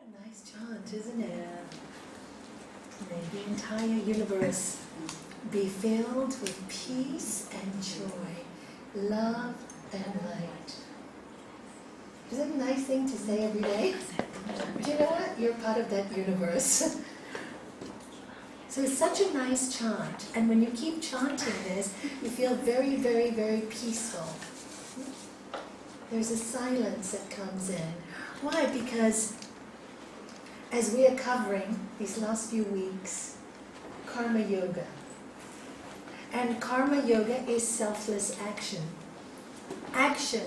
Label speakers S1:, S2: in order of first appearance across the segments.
S1: a nice chant, isn't it? May the entire universe be filled with peace and joy, love and light. Is that a nice thing to say every day? Do you know what? You're part of that universe. So it's such a nice chant, and when you keep chanting this, you feel very, very, very peaceful. There's a silence that comes in. Why? Because as we are covering these last few weeks, Karma Yoga. And Karma Yoga is selfless action. Action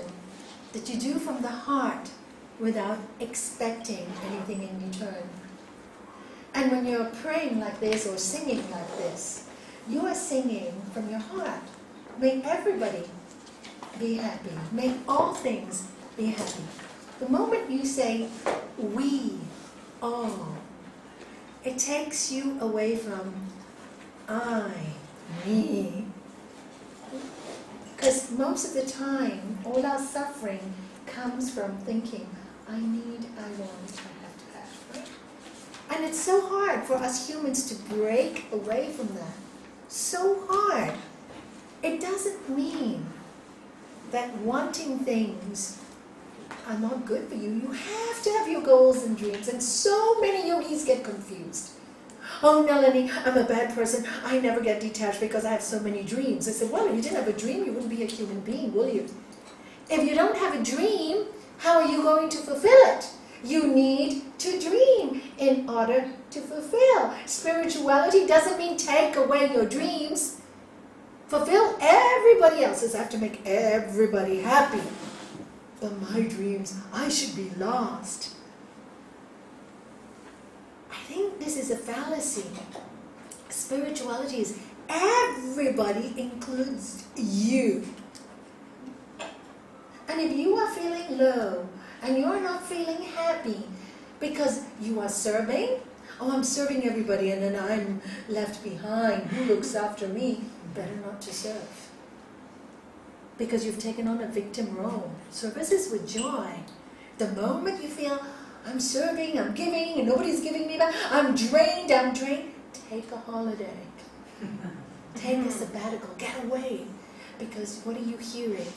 S1: that you do from the heart without expecting anything in return. And when you're praying like this or singing like this, you are singing from your heart. Make everybody be happy. Make all things be happy. The moment you say, we, all, it takes you away from I, me. Because most of the time, all our suffering comes from thinking, I need, I want, I have to have. Right? And it's so hard for us humans to break away from that. So hard. It doesn't mean that wanting things are not good for you. You have to have your goals and dreams. And so many yogis get confused. Oh, Nalanie, I'm a bad person. I never get detached because I have so many dreams. I said, well, if you didn't have a dream, you wouldn't be a human being, will you? If you don't have a dream, how are you going to fulfill it? You need to dream in order to fulfill. Spirituality doesn't mean take away your dreams. Fulfill everybody else's. I have to make everybody happy. But my dreams, I should be lost. I think this is a fallacy. Spirituality is everybody includes you. And if you are feeling low and you're not feeling happy because you are serving, oh, I'm serving everybody and then I'm left behind. Who looks after me? Better not to serve. Because you've taken on a victim role. Service is with joy. The moment you feel, I'm serving, I'm giving, and nobody's giving me back, I'm drained, take a holiday. Take a sabbatical, get away. Because what are you hearing?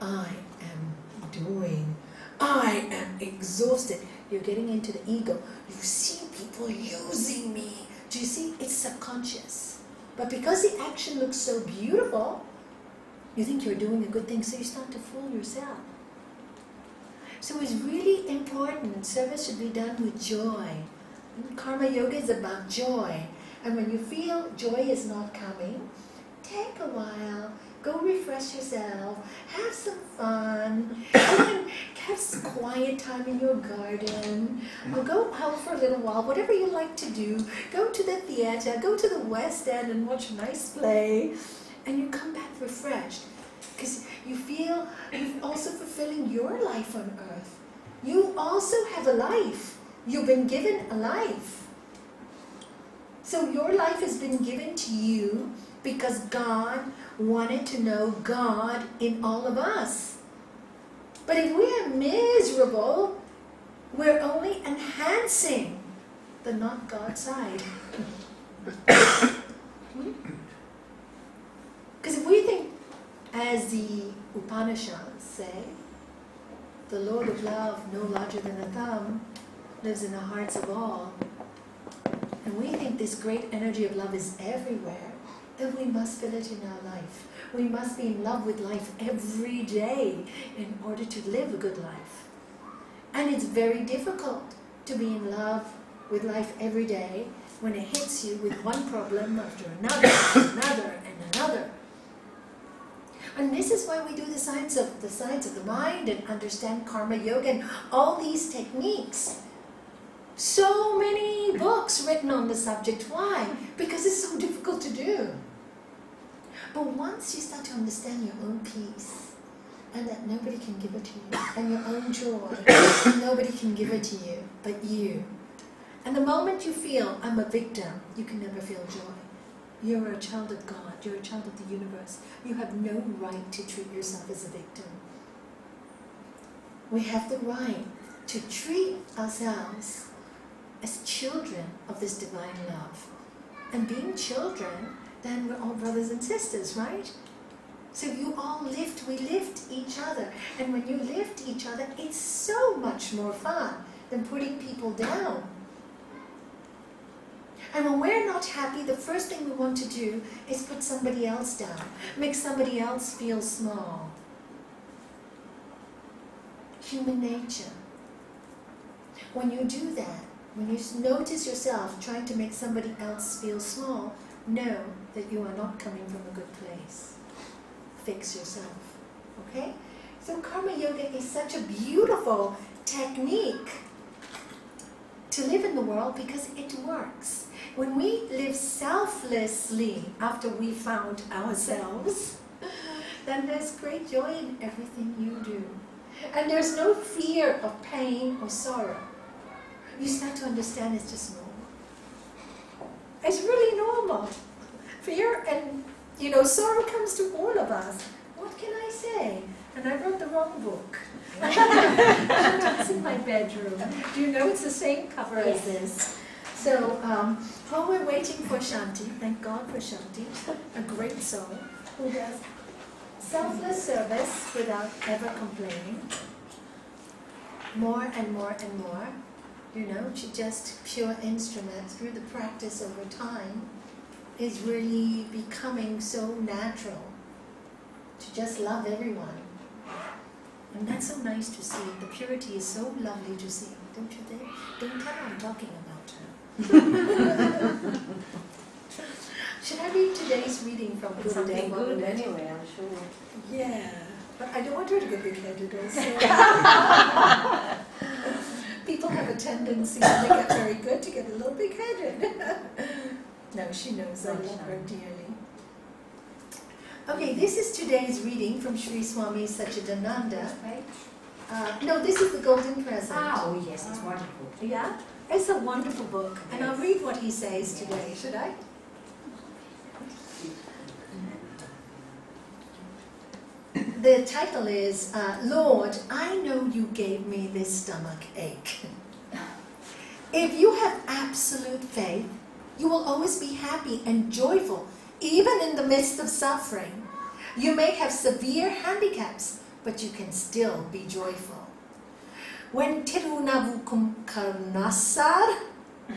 S1: I am doing. I am exhausted. You're getting into the ego. You see people using me. Do you see? It's subconscious. But because the action looks so beautiful, you think you're doing a good thing, so you start to fool yourself. So it's really important. Service should be done with joy. Karma Yoga is about joy. And when you feel joy is not coming, take a while, go refresh yourself, have some fun, have some quiet time in your garden, or go out for a little while, whatever you like to do. Go to the theater, go to the West End and watch a nice play, and you come back refreshed. Because you feel you're also fulfilling your life on earth. You also have a life. You've been given a life. So your life has been given to you because God wanted to know God in all of us. But if we are miserable, we're only enhancing the not God side. Because if we think, as the Upanishads say, the Lord of love, no larger than a thumb, lives in the hearts of all, and we think this great energy of love is everywhere, then we must feel it in our life. We must be in love with life every day in order to live a good life. And it's very difficult to be in love with life every day when it hits you with one problem after another, and another. And this is why we do the science of the mind and understand Karma Yoga and all these techniques. So many books written on the subject. Why? Because it's so difficult to do. But once you start to understand your own peace, and that nobody can give it to you, and your own joy, nobody can give it to you but you. And the moment you feel, I'm a victim, you can never feel joy. You're a child of God. You're a child of the universe. You have no right to treat yourself as a victim. We have the right to treat ourselves as children of this divine love. And being children, then we're all brothers and sisters, right? So you all lift, we lift each other. And when you lift each other, it's so much more fun than putting people down. And when we're not happy, the first thing we want to do is put somebody else down, make somebody else feel small. Human nature. When you do that, when you notice yourself trying to make somebody else feel small, know that you are not coming from a good place. Fix yourself. Okay? So karma yoga is such a beautiful technique to live in the world because it works. When we live selflessly after we found ourselves, then there's great joy in everything you do. And there's no fear of pain or sorrow. You start to understand it's just normal. It's really normal. Fear and, sorrow comes to all of us. What can I say? And I wrote the wrong book. It's in my bedroom. Do you know it's the same cover as this? So, while we're waiting for Shanti, thank God for Shanti, a great soul who does selfless service without ever complaining. More and more and more. To just pure instrument through the practice over time is really becoming so natural to just love everyone. And that's so nice to see. The purity is so lovely to see, don't you think? Don't tell her I'm talking about her. Should I read today's reading from Buddha?
S2: Something good anyway, I'm sure.
S1: Yeah, but I don't want her to get big-headed also. People have a tendency when they get very good to get a little big-headed. No, she knows I love her dearly. Okay, this is today's reading from Sri Swami Satchidananda. No, this is the Golden Present.
S2: Oh yes, it's wonderful.
S1: Yeah? It's a wonderful book. And I'll read what he says today. Should I? The title is, Lord, I know you gave me this stomach ache. If you have absolute faith, you will always be happy and joyful, even in the midst of suffering. You may have severe handicaps, but you can still be joyful. When Tirunavukumkarnasar,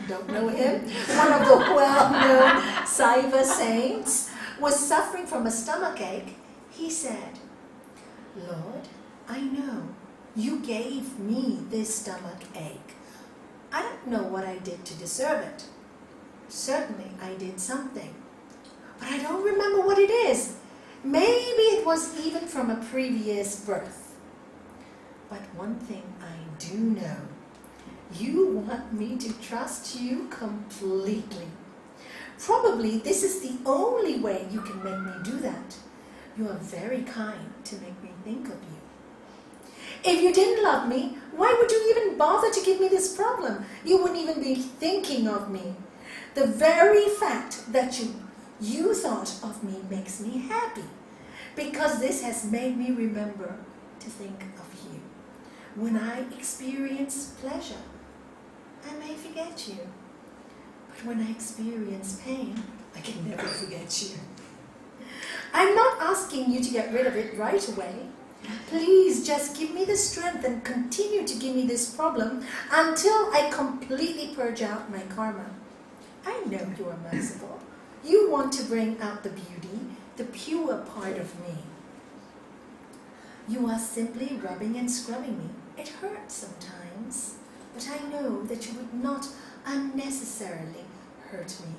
S1: don't know him, one of the well-known Saiva saints, was suffering from a stomach ache, he said, Lord, I know you gave me this stomach ache. I don't know what I did to deserve it. Certainly I did something, but I don't remember what it is. Maybe it was even from a previous birth. But one thing I do know, you want me to trust you completely. Probably this is the only way you can make me do that. You are very kind to make me think of you. If you didn't love me, why would you even bother to give me this problem? You wouldn't even be thinking of me. The very fact that you thought of me makes me happy, because this has made me remember to think of you. When I experience pleasure, I may forget you. But when I experience pain, I can never forget you. I'm not asking you to get rid of it right away. Please just give me the strength and continue to give me this problem until I completely purge out my karma. I know you are merciful. You want to bring out the beauty, the pure part of me. You are simply rubbing and scrubbing me. It hurts sometimes, but I know that you would not unnecessarily hurt me.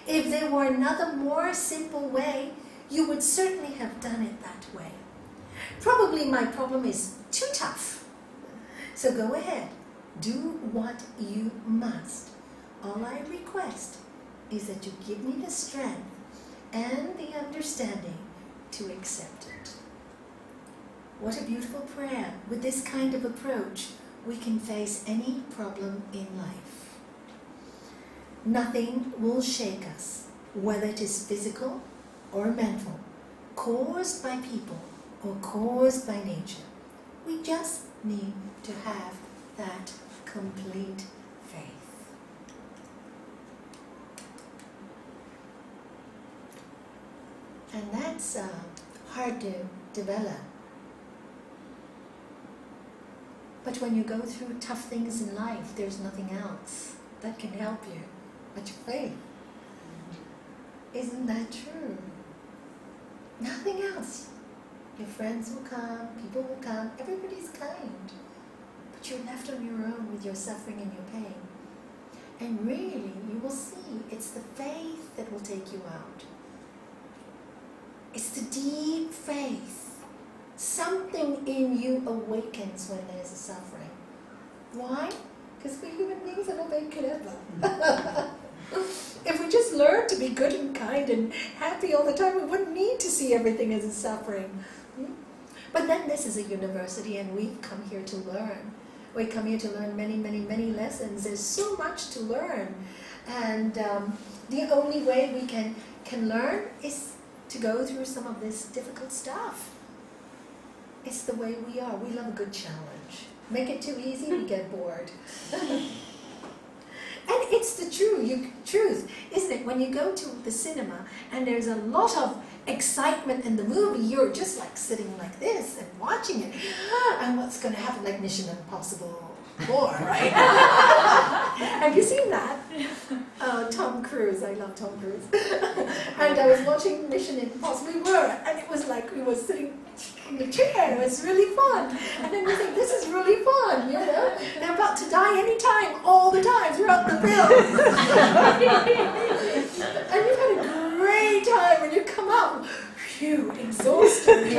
S1: If there were another more simple way, you would certainly have done it that way. Probably my problem is too tough. So go ahead, do what you must. All I request is that you give me the strength and the understanding to accept it. What a beautiful prayer. With this kind of approach, we can face any problem in life. Nothing will shake us, whether it is physical or mental, caused by people or caused by nature. We just need to have that complete faith. And that's hard to develop. But when you go through tough things in life, there's nothing else that can help you but your faith. Isn't that true? Nothing else. Your friends will come, people will come, everybody's kind. But you're left on your own with your suffering and your pain. And really, you will see, it's the faith that will take you out. It's the deep faith. Something in you awakens when there's a suffering. Why? Because we human beings are not very clever. If we just learned to be good and kind and happy all the time, we wouldn't need to see everything as a suffering. But then this is a university and we've come here to learn. We come here to learn many, many, many lessons. There's so much to learn. And the only way we can learn is to go through some of this difficult stuff. It's the way we are. We love a good challenge. Make it too easy, we get bored. And it's the truth, isn't it? When you go to the cinema and there's a lot of excitement in the movie, you're just like sitting like this and watching it. And what's going to happen, like Mission Impossible 4, right? Have you seen that? Tom Cruise, I love Tom Cruise. And I was watching Mission Impossible, and it was like we were sitting in the chair. It was really fun. And then you think, this is really fun, you know? They're about to die anytime, all the time, throughout the film. And you've had a great time when you come out, phew, exhausted.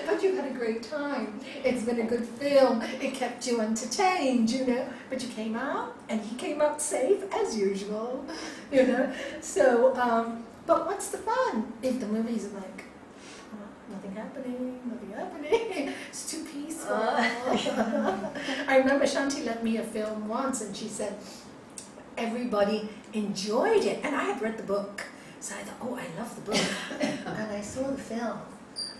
S1: But you've had a great time. It's been a good film. It kept you entertained, you know. But you came out, and he came out safe, as usual, you know. So, but what's the fun if the movie's like, nothing happening, it's too peaceful. I remember Shanti lent me a film once and she said everybody enjoyed it, and I had read the book, so I thought, oh, I love the book. And I saw the film.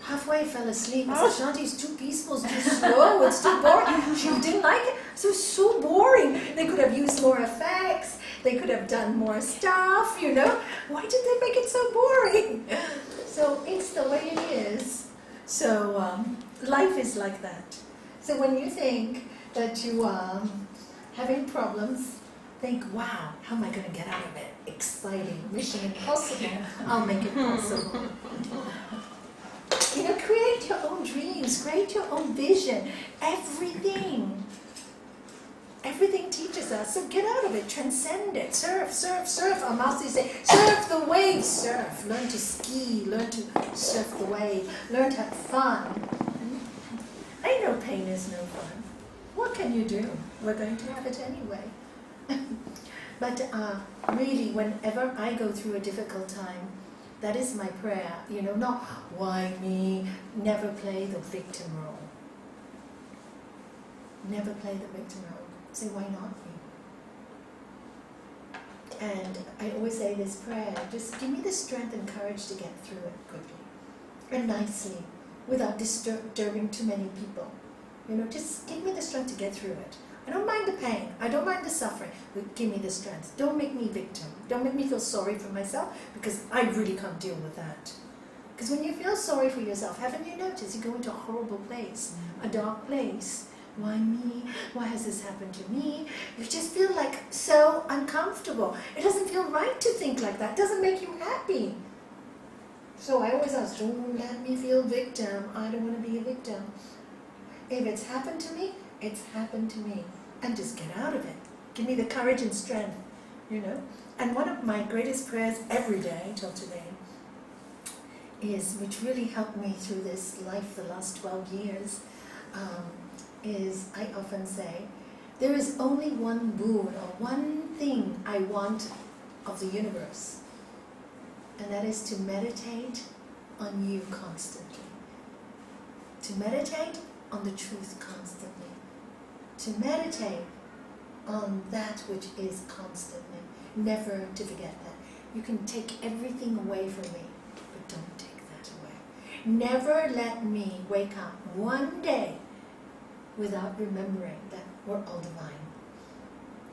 S1: Halfway I fell asleep. I said, Shanti, it's too peaceful, it's too slow, it's too boring. She didn't like it, so it was so boring. They could have used more effects, they could have done more stuff, you know. Why did they make it so boring? So it's the way it is. So life is like that. So when you think that you are having problems, think, wow, how am I going to get out of it? Exciting, mission impossible, I'll make it possible. You know, create your own dreams, create your own vision, everything. Everything teaches us, so get out of it, transcend it, surf, surf, surf. Our masters say, surf the wave, surf. Learn to ski, learn to surf the wave, learn to have fun. I know pain is no fun. What can you do? We're going to have it anyway. But really, whenever I go through a difficult time, that is my prayer, you know, not why me, never play the victim role. Never play the victim role. Say, why not me? And I always say this prayer, just give me the strength and courage to get through it quickly and nicely, without disturbing too many people. You know, just give me the strength to get through it. I don't mind the pain, I don't mind the suffering, but give me the strength. Don't make me victim. Don't make me feel sorry for myself, because I really can't deal with that. Because when you feel sorry for yourself, haven't you noticed you go into a horrible place, a dark place? Why me? Why has this happened to me? You just feel like so uncomfortable. It doesn't feel right to think like that. It doesn't make you happy. So I always ask, don't let me feel victim. I don't want to be a victim. If it's happened to me, it's happened to me. And just get out of it. Give me the courage and strength, you know. And one of my greatest prayers every day till today is, which really helped me through this life the last 12 years, is I often say, there is only one boon or one thing I want of the universe, and that is to meditate on you constantly. To meditate on the truth constantly. To meditate on that which is constantly. Never to forget that. You can take everything away from me, but don't take that away. Never let me wake up one day without remembering that we're all divine.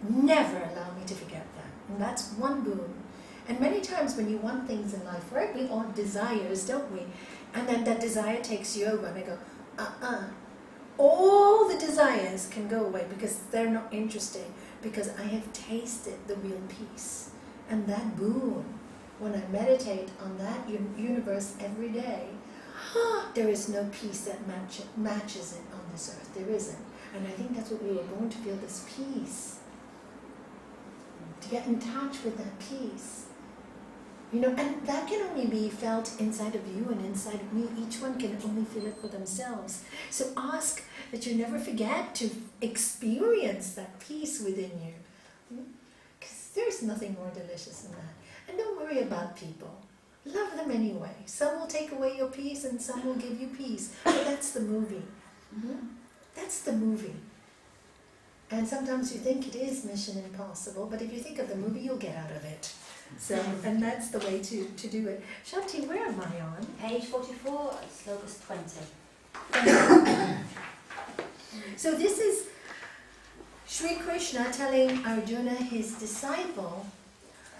S1: Never allow me to forget that. And that's one boon. And many times when you want things in life, right, we all desires, don't we? And then that desire takes you over and I go, all the desires can go away because they're not interesting, because I have tasted the real peace. And that boon, when I meditate on that universe every day, there is no peace that matches it on this earth. There isn't. And I think that's what we were born to feel, this peace. To get in touch with that peace. You know, and that can only be felt inside of you and inside of me. Each one can only feel it for themselves. So ask that you never forget to experience that peace within you. Because there's nothing more delicious than that. And don't worry about people. Love them anyway. Some will take away your peace and some will give you peace. But that's the movie. That's the movie. And sometimes you think it is Mission Impossible, but if you think of the movie, you'll get out of it. So, and that's the way to do it. Shanti, where am I on?
S2: Page 44, slokas 20.
S1: So this is Sri Krishna telling Arjuna, his disciple,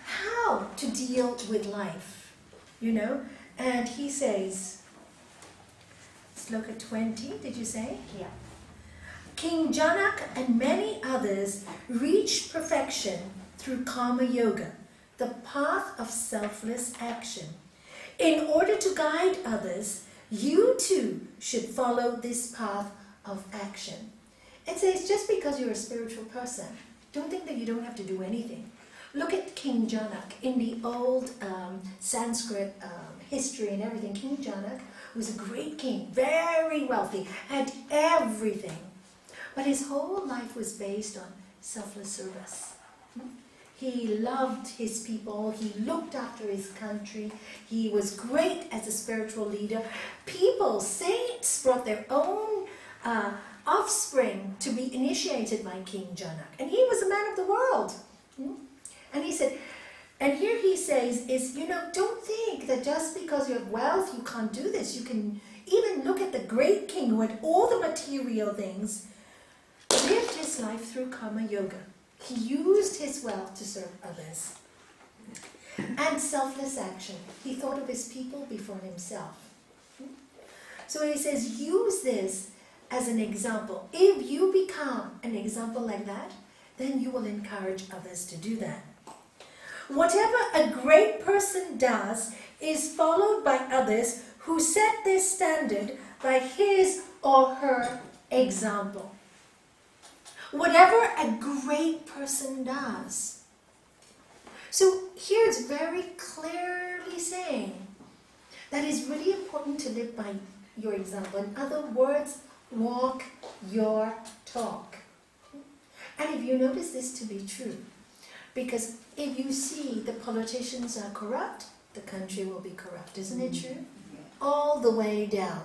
S1: how to deal with life, you know? And he says, sloka 20, did you say?
S2: Yeah.
S1: King Janak and many others reached perfection through Karma Yoga, the path of selfless action. In order to guide others, you too should follow this path of action. It says just because you're a spiritual person, don't think that you don't have to do anything. Look at King Janak. In the old Sanskrit history and everything, King Janak was a great king, very wealthy, had everything. But his whole life was based on selfless service. He loved his people, he looked after his country, he was great as a spiritual leader. People, saints, brought their own offspring to be initiated by King Janak. And he was a man of the world. And he said, and here he says is, you know, don't think that just because you have wealth you can't do this. You can even look at the great king who had all the material things, lived his life through Karma Yoga. He used his wealth to serve others. And selfless action. He thought of his people before himself. So he says, use this as an example. If you become an example like that, then you will encourage others to do that. Whatever a great person does is followed by others who set their standard by his or her example. Whatever a great person does. So here it's very clearly saying that it's really important to live by your example. In other words, walk your talk. And if you notice this to be true, because if you see the politicians are corrupt, the country will be corrupt. Isn't it true? All the way down.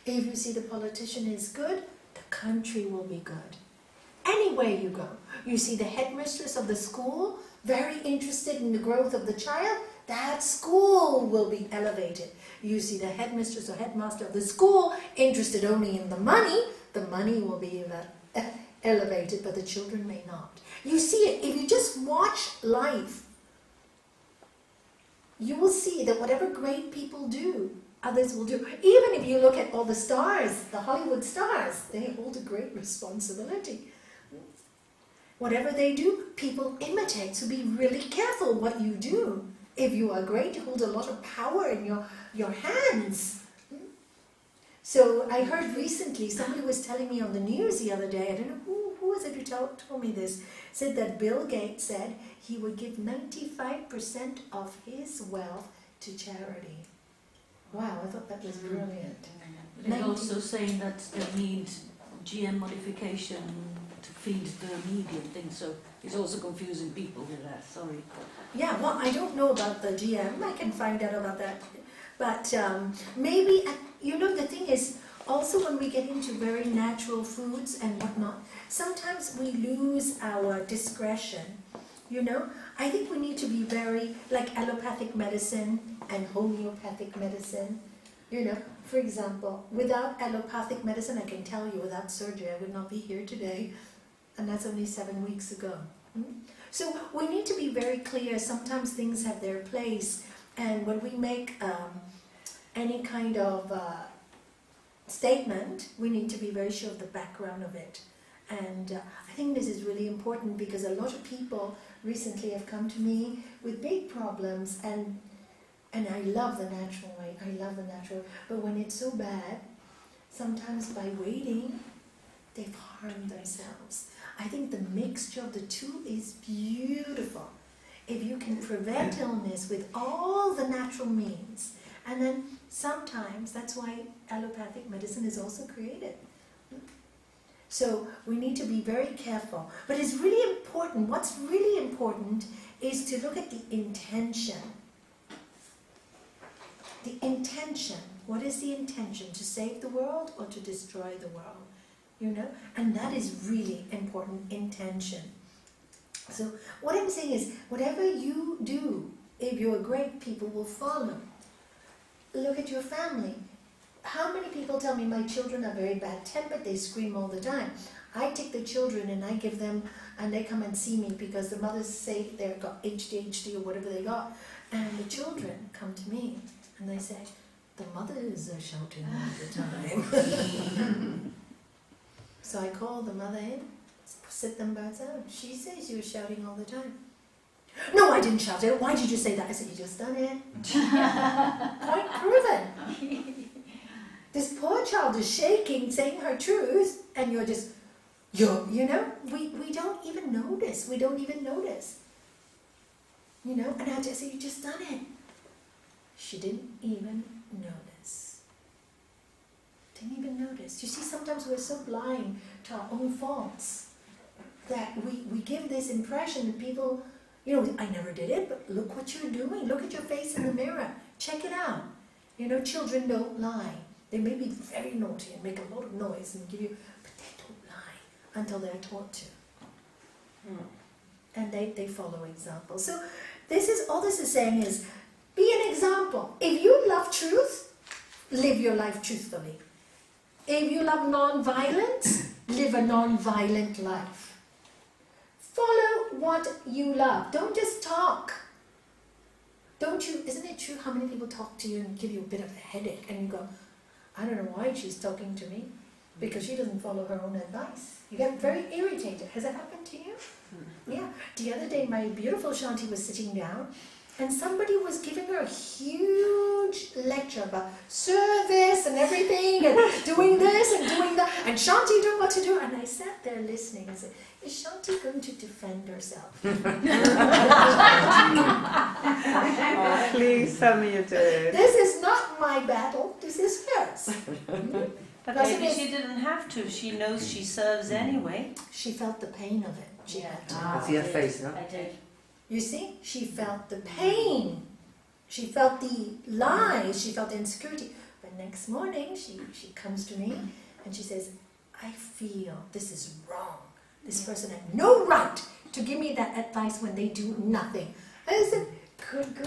S1: If you see the politician is good, the country will be good. Anywhere you go, you see the headmistress of the school, very interested in the growth of the child, that school will be elevated. You see the headmistress or headmaster of the school, interested only in the money will be elevated, but the children may not. You see it, if you just watch life, you will see that whatever great people do, others will do. Even if you look at all the stars, the Hollywood stars, they hold a great responsibility. Whatever they do, people imitate. So be really careful what you do. If you are great, you hold a lot of power in your hands. So I heard recently, somebody was telling me on the news the other day, I don't know who was it who told me this, said that Bill Gates said he would give 95% of his wealth to charity. Wow, I thought that was brilliant.
S3: They're also saying that they need GM modification to feed the media thing, so it's also confusing people with that, sorry.
S1: Yeah, well, I don't know about the GM, I can find out about that. But maybe, you know, the thing is, also when we get into very natural foods and whatnot, sometimes we lose our discretion, you know. I think we need to be very, like allopathic medicine and homeopathic medicine. You know, for example, without allopathic medicine, I can tell you, without surgery, I would not be here today. And that's only 7 weeks ago. So we need to be very clear. Sometimes things have their place. And when we make any kind of statement, we need to be very sure of the background of it. And I think this is really important because a lot of people recently have come to me with big problems, and I love the natural way, I love the natural way. But when it's so bad, sometimes by waiting, they've harmed themselves. I think the mixture of the two is beautiful. If you can prevent illness with all the natural means, and then sometimes that's why allopathic medicine is also created. So we need to be very careful. But it's really important, what's really important is to look at the intention. The intention. What is the intention? To save the world or to destroy the world? You know? And that is really important, intention. So what I'm saying is, whatever you do, if you're great, people will follow. Look at your family. How many people tell me my children are very bad-tempered, they scream all the time? I take the children and I give them, and they come and see me because the mothers say they've got ADHD or whatever they got, and the children come to me and they say, the mothers are shouting all the time. So I call the mother in, sit them both down. She says you were shouting all the time. No, I didn't shout it. Why did you say that? I said, you just done it. Quite proven. This poor child is shaking, saying her truth, and you're just, you know, we don't even notice. We don't even notice. You know, and I just say, you just done it. She didn't even notice. Didn't even notice. You see, sometimes we're so blind to our own faults that we give this impression that people, you know, I never did it, but look what you're doing. Look at your face in the mirror. Check it out. You know, children don't lie. They may be very naughty and make a lot of noise and give you, but they don't lie until they're taught to. And they follow example. So this is, all this is saying is, be an example. If you love truth, live your life truthfully. If you love non-violence, live a non-violent life. Follow what you love. Don't just talk. Don't you, isn't it true how many people talk to you and give you a bit of a headache and you go, I don't know why she's talking to me, because she doesn't follow her own advice. You get very irritated. Has that happened to you? Yeah. The other day my beautiful Shanti was sitting down and somebody was giving her a huge lecture about service and everything and doing this and doing that, and Shanti didn't know what to do, and I sat there listening and said, is Shanti going to defend herself?
S4: Oh, please tell me you did.
S1: This is not my battle, this is hers.
S5: But maybe she didn't have to. She knows she serves anyway.
S1: She felt the pain of it. She had to.
S4: I see her face, no?
S2: I did.
S1: You see, she felt the pain. She felt the lies. She felt the insecurity. But next morning, she comes to me and she says, I feel this is wrong. This person had no right to give me that advice when they do nothing. I said, good girl.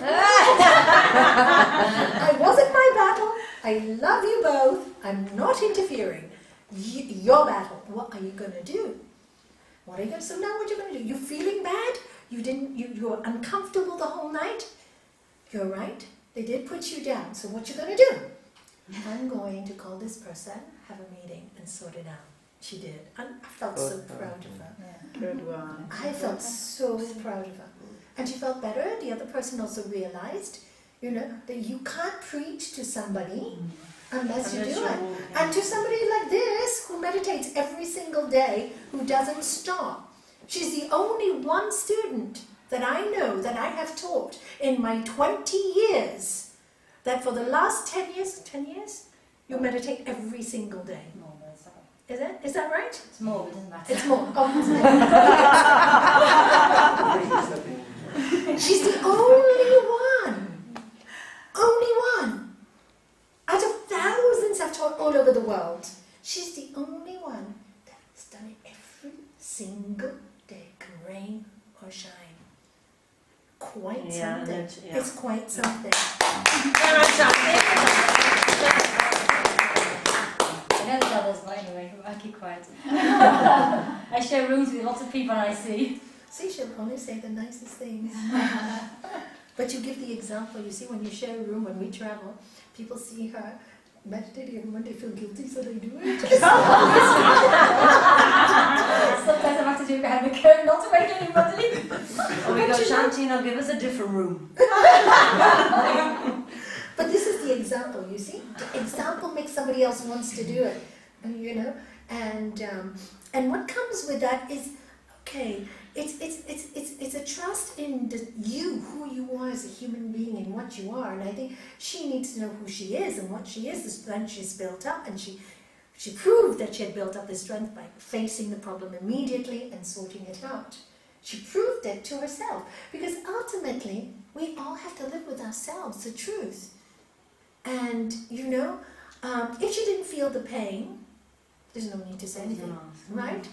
S1: It wasn't my battle. I love you both. I'm not interfering. Your battle. What are you going to do? What are you going to do? So now what are you going to do? You're feeling bad? You were uncomfortable the whole night? You're right. They did put you down. So what you going to do? I'm going to call this person, have a meeting, and sort it out. She did. And I felt so proud of her.
S4: Good one.
S1: I felt so proud of her. And she felt better. The other person also realized, you know, that you can't preach to somebody unless you do it. And to somebody like this, who meditates every single day, who doesn't stop. She's the only one student that I know that I have taught in my 20 years, that for the last 10 years, you meditate every single day.
S2: More, but it's okay.
S1: Is that right?
S2: It's more, but it doesn't matter.
S1: It's more. Oh, she's the only one. Only one. Out of thousands I've taught all over the world. She's the only one that's done it every single day, can rain or shine. Quite something.
S5: Yeah.
S1: It's quite something.
S5: There are some.
S2: I know there's others, but anyway, I'll keep quiet. I share rooms with lots of people I see.
S1: See, she'll only say the nicest things. But you give the example. You see, when you share a room, when we travel, people see her meditating, and when they feel guilty, so they do it.
S2: Sometimes I have to do behind the curtain not to wake anybody.
S5: Oh, we go, Shanti, now give us a different room.
S1: But this is the example, you see? The example makes somebody else wants to do it, you know? And what comes with that is, okay, it's a trust in you, who you are as a human being and what you are. And I think she needs to know who she is and what she is, the strength she's built up. And she proved that she had built up the strength by facing the problem immediately and sorting it out. She proved it to herself. Because ultimately, we all have to live with ourselves, the truth. And, you know, if she didn't feel the pain, there's no need to say anything, right?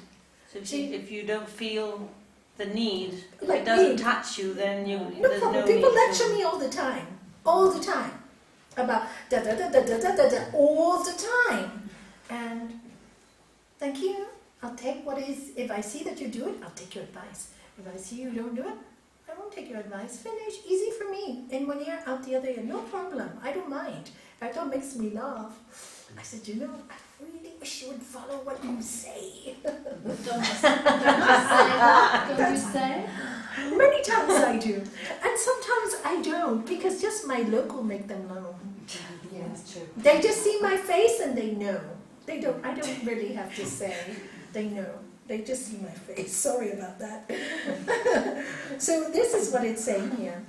S5: So if you don't feel the need, if
S1: Like
S5: it doesn't
S1: me.
S5: touch you, then
S1: No
S5: there's
S1: problem.
S5: no
S1: People
S5: need
S1: lecture
S5: to.
S1: me all the time, about da da da da da da da da, all the time. And thank you. I'll take what is. If I see that you do it, I'll take your advice. If I see you don't do it, I won't take your advice. Finish. Easy for me. In one ear, out the other ear. No problem. I don't mind. In fact, it makes me laugh. I said, you know, I really wish you would follow what you say.
S6: Don't you say that? Don't you say?
S1: Many times I do. And sometimes I don't, because just my look will make them know.
S2: Yeah, that's true.
S1: They just see my face and they know. I don't really have to say. They know. They just see my face. Sorry about that. So this is what it's saying here.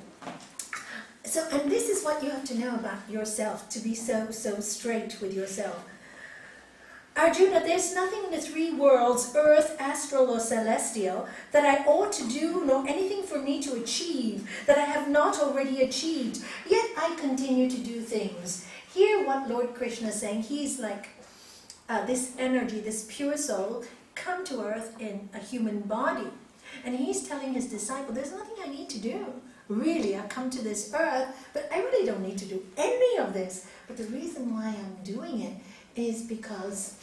S1: So, and this is what you have to know about yourself, to be so straight with yourself. Arjuna, there's nothing in the three worlds, earth, astral or celestial, that I ought to do, nor anything for me to achieve, that I have not already achieved. Yet I continue to do things. Hear what Lord Krishna is saying. He's like this energy, this pure soul, come to earth in a human body. And he's telling his disciple, there's nothing I need to do. Really, I come to this earth, but I really don't need to do any of this. But the reason why I'm doing it is because,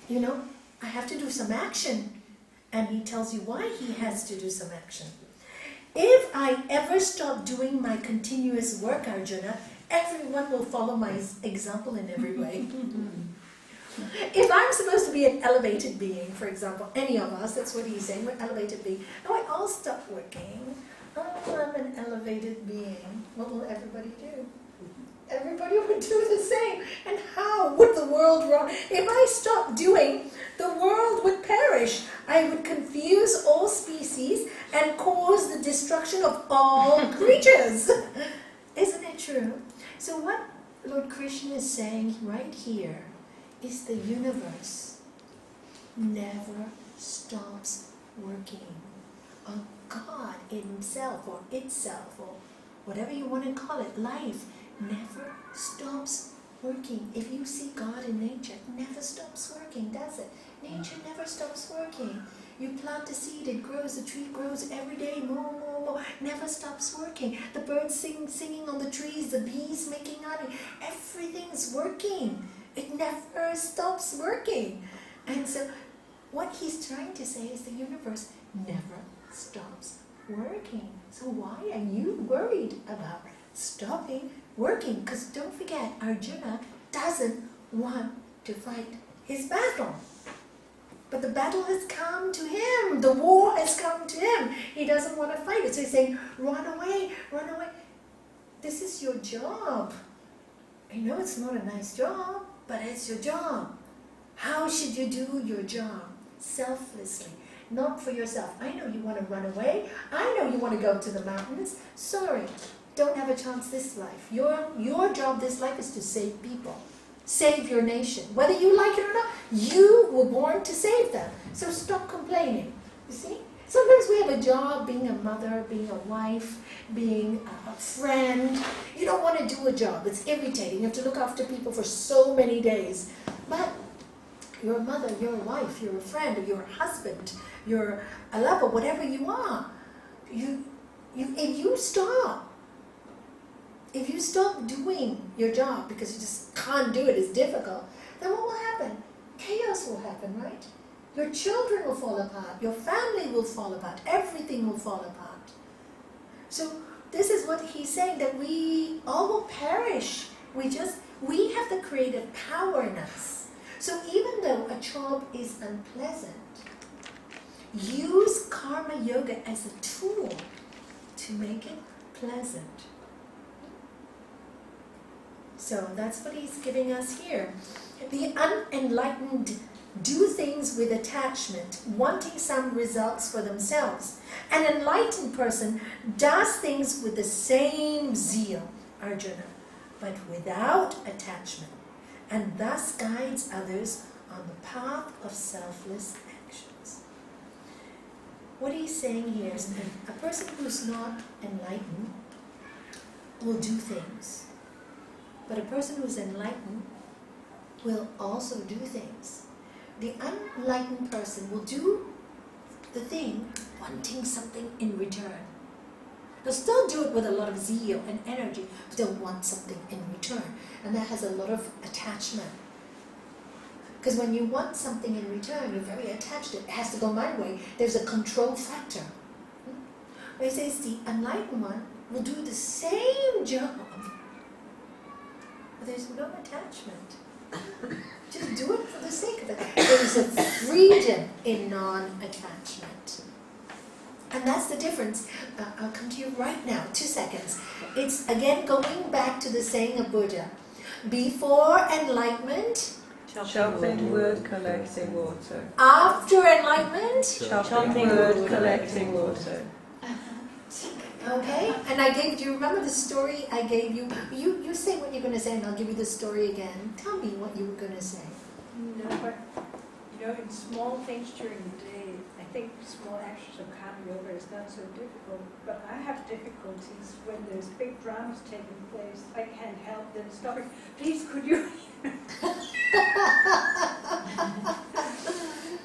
S1: you know, I have to do some action. And he tells you why he has to do some action. If I ever stop doing my continuous work, Arjuna, everyone will follow my example in every way. If I'm supposed to be an elevated being, for example, any of us, that's what he's saying, we're elevated being. Now I all stop working. Oh, I'm an elevated being. What will everybody do? Everybody would do the same. And how would the world run? If I stopped doing, the world would perish. I would confuse all species and cause the destruction of all creatures. Isn't it true? So what Lord Krishna is saying right here is the universe never stops working. God himself or itself or whatever you want to call it, life never stops working. If you see God in nature, it never stops working, does it? Nature never stops working. You plant a seed, it grows, the tree grows every day, more, never stops working. The birds singing on the trees, the bees making honey, everything's working. It never stops working. And so what he's trying to say is the universe never stops working. So why are you worried about stopping working? Because don't forget, Arjuna doesn't want to fight his battle. But the battle has come to him. The war has come to him. He doesn't want to fight it. So he's saying, run away, run away. This is your job. I know it's not a nice job, but it's your job. How should you do your job? Selflessly. Not for yourself. I know you want to run away. I know you want to go to the mountains. Sorry, don't have a chance this life. Your job this life is to save people. Save your nation. Whether you like it or not, you were born to save them. So stop complaining. You see? Sometimes we have a job, being a mother, being a wife, being a friend. You don't want to do a job. It's irritating. You have to look after people for so many days. But you're a mother, you're a wife, you're a friend, you're a husband, you're a lover, whatever you are. If you stop, if you stop doing your job because you just can't do it, it's difficult, then what will happen? Chaos will happen, right? Your children will fall apart, your family will fall apart, everything will fall apart. So this is what he's saying, that we all will perish. We have the creative power in us. So even though a job is unpleasant, use karma yoga as a tool to make it pleasant. So that's what he's giving us here. The unenlightened do things with attachment, wanting some results for themselves. An enlightened person does things with the same zeal, Arjuna, but without attachment, and thus guides others on the path of selfless actions. What he's saying here is that a person who's not enlightened will do things, but a person who's enlightened will also do things. The unenlightened person will do the thing wanting something in return. They'll still do it with a lot of zeal and energy, but they'll want something in return. And that has a lot of attachment. Because when you want something in return, you're very attached to it. It has to go my way. There's a control factor. But he says the enlightened one will do the same job, but there's no attachment. Just do it for the sake of it. There's a freedom in non-attachment. And that's the difference. I'll come to you right now, 2 seconds. It's again going back to the saying of Buddha. Before enlightenment,
S4: Chopping wood, collecting water.
S1: after enlightenment,
S4: Chopping wood, collecting water.
S1: okay? And I gave you, remember the story I gave you? You say what you're going to say and I'll give you the story again. Tell me what you were going to say.
S7: No, but in small things during the day, I think small actions of karma yoga is not so difficult. But I have difficulties when there's big dramas taking place. I can't help them stopping. Please, could you?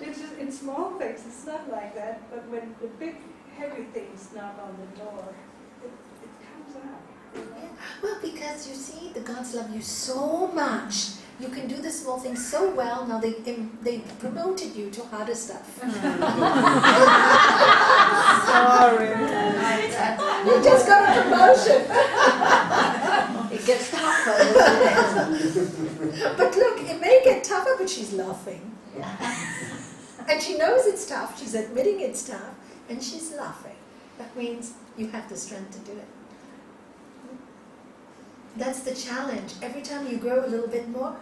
S7: It's just in small things. It's not like that. But when the big heavy things knock on the door, it comes out.
S1: Well, because you see, the gods love you so much. You can do the small things so well. Now they promoted you to harder stuff.
S4: Sorry.
S1: You just got a promotion.
S6: It gets tougher, doesn't it?
S1: But look, it may get tougher, but she's laughing. And she knows it's tough. She's admitting it's tough, and she's laughing. That means you have the strength to do it. That's the challenge. Every time you grow a little bit more,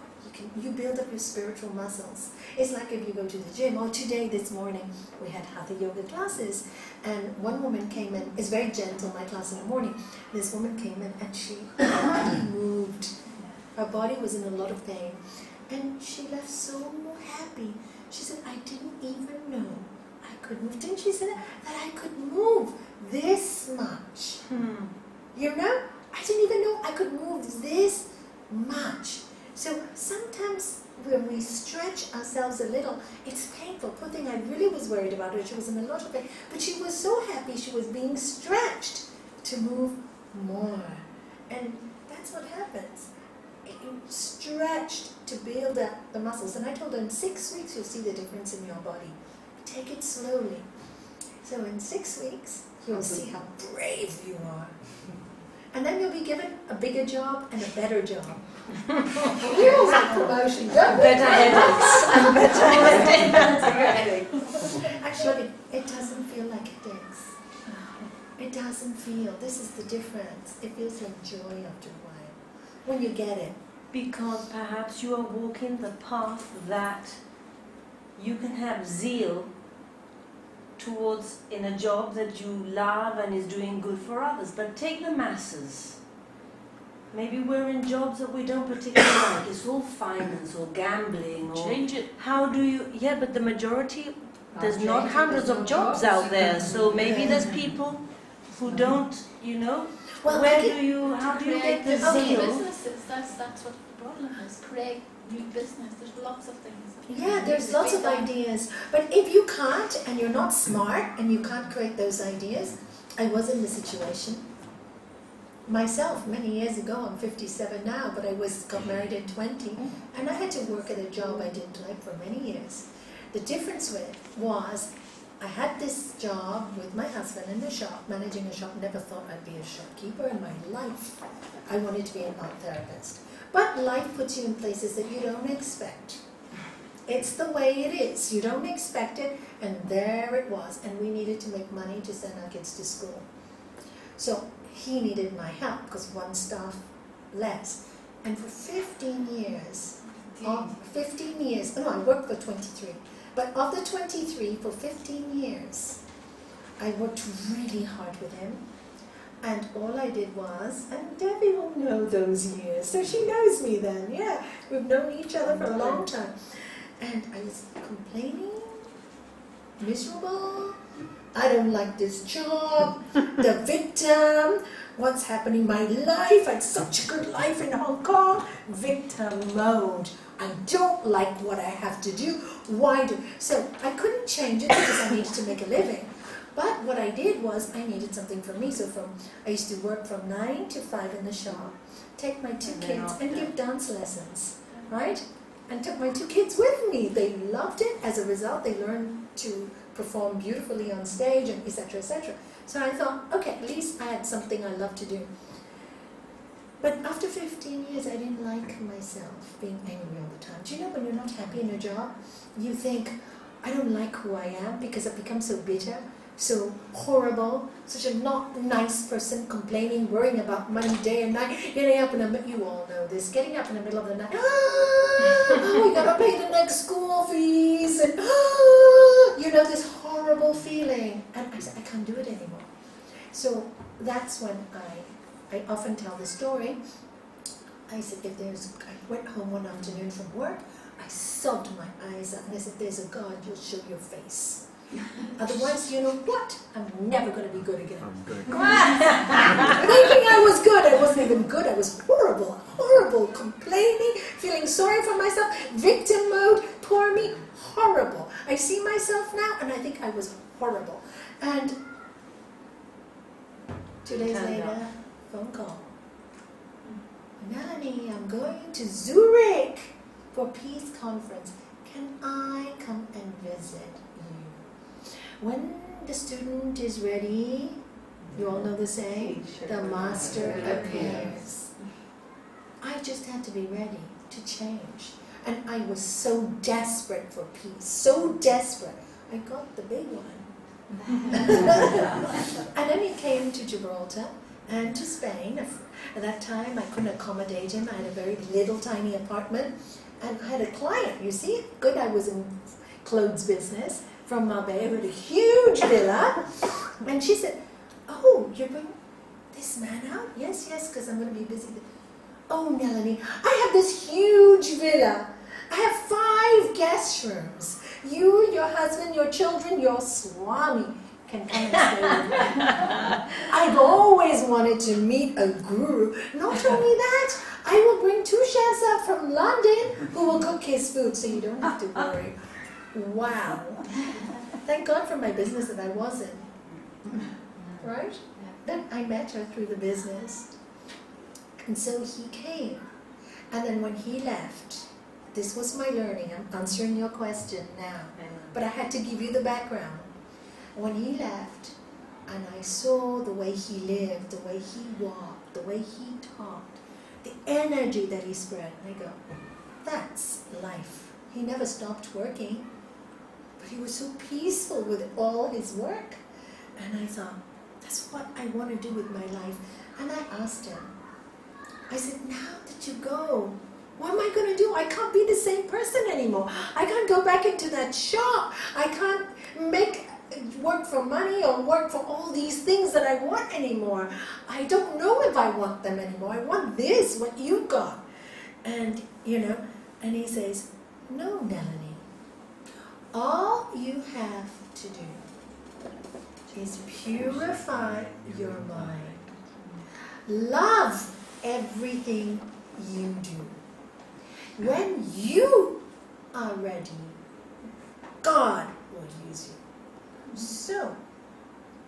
S1: you build up your spiritual muscles. It's like if you go to the gym. Oh, this morning, we had Hatha yoga classes, and one woman came in. It's very gentle, my class in the morning. This woman came in, and she moved. Her body was in a lot of pain, and she left so happy. She said, I didn't even know I could move. Didn't she say that I could move this much? You know? I didn't even know I could move this much. So sometimes when we stretch ourselves a little, it's painful. Poor thing, I really was worried about her. She was in a lot of pain. But she was so happy she was being stretched to move more. And that's what happens. You stretched to build up the muscles. And I told her in 6 weeks you'll see the difference in your body. Take it slowly. So in 6 weeks, you'll see how brave you are. And then you'll be given a bigger job and a better job. We all want promotion, don't we?
S5: Better headaches and better headaches.
S1: Actually, it doesn't feel like headaches. It doesn't feel. This is the difference. It feels like joy after a while. When you get it.
S5: Because perhaps you are walking the path that you can have zeal towards in a job that you love and is doing good for others. But take the masses. Maybe we're in jobs that we don't particularly like. It's all finance or gambling or...
S3: Change it.
S5: How do you... Yeah, but the majority... There's not hundreds of jobs out there. So maybe there's people who don't,
S1: Well,
S5: how do you get the zeal?
S6: Businesses, that's what the problem is. Create new business. There's lots of things.
S1: Yeah, there's lots of ideas. But if you can't, and you're not smart, and you can't create those ideas, I was in the situation. myself many years ago. I'm 57 now, but I got married at 20, and I had to work at a job I didn't like for many years. The difference was I had this job with my husband in the shop, managing a shop. Never thought I'd be a shopkeeper in my life. I wanted to be an art therapist. But life puts you in places that you don't expect. It's the way it is. You don't expect it, and there it was. And we needed to make money to send our kids to school. So he needed my help because one staff less. And for 15 years, I worked for 23. But of the 23, for 15 years, I worked really hard with him. And all I did was, and Debbie will know those years, so she knows me then, yeah. We've known each other for a long time. And I was complaining, miserable, I don't like this job, the victim, what's happening in my life, I had such a good life in Hong Kong, victim mode. I don't like what I have to do, so I couldn't change it because I needed to make a living. But what I did was I needed something for me, so I used to work from 9 to 5 in the shop, take my 2 kids and give dance lessons, right? And took my 2 kids with me. They loved it. As a result, they learned to perform beautifully on stage, and etc., etc. So I thought, okay, at least I had something I love to do. But after 15 years, I didn't like myself being angry all the time. Do you know when you're not happy in a job, you think, I don't like who I am because I've become so bitter, so horrible, such a not nice person, complaining, worrying about money day and night, getting up you all know this, getting up in the middle of the night, we gotta pay the next school fees, and this horrible feeling. And I said, I can't do it anymore. So that's when I often tell the story. I said, I went home one afternoon from work, I sobbed my eyes out, and I said, there's a God, you'll show your face. Otherwise, you know what? I'm never going to be good again.
S8: I'm good.
S1: Thinking I was good, I wasn't even good, I was horrible, complaining, feeling sorry for myself, victim mode, poor me, horrible. I see myself now, and I think I was horrible. And 2 days later, phone call. Nalanie, I'm going to Zurich for Peace Conference. Can I come and visit you? When the student is ready, you all know the saying, the master appears. I just had to be ready to change. And I was so desperate for peace, so desperate. I got the big one. And then he came to Gibraltar and to Spain. At that time, I couldn't accommodate him. I had a very little tiny apartment. And I had a client, you see, good, I was in clothes business from Marbella with a huge villa. And she said, oh, you're bringing this man out? Yes, because I'm going to be busy. Oh, Nalanie, I have this huge villa. I have 5 guest rooms. You, your husband, your children, your Swami can come and stay with me. I've always wanted to meet a guru. Not only that, I will bring 2 chefs up from London who will cook his food so you don't have to worry. Wow. Thank God for my business that I wasn't. Right? Then I met her through the business. And so he came. And then when he left, this was my learning. I'm answering your question now. But I had to give you the background. When he left, and I saw the way he lived, the way he walked, the way he talked, the energy that he spread, I go, that's life. He never stopped working, but he was so peaceful with all his work. And I thought, that's what I want to do with my life. And I asked him, I said, now that you go, what am I going to do? I can't be the same person anymore. I can't go back into that shop. I can't work for money or work for all these things that I want anymore. I don't know if I want them anymore. I want this, what you got. And, and he says, no, Nalanie. All you have to do is purify your mind. Love everything you do. When you are ready, God will use you. So,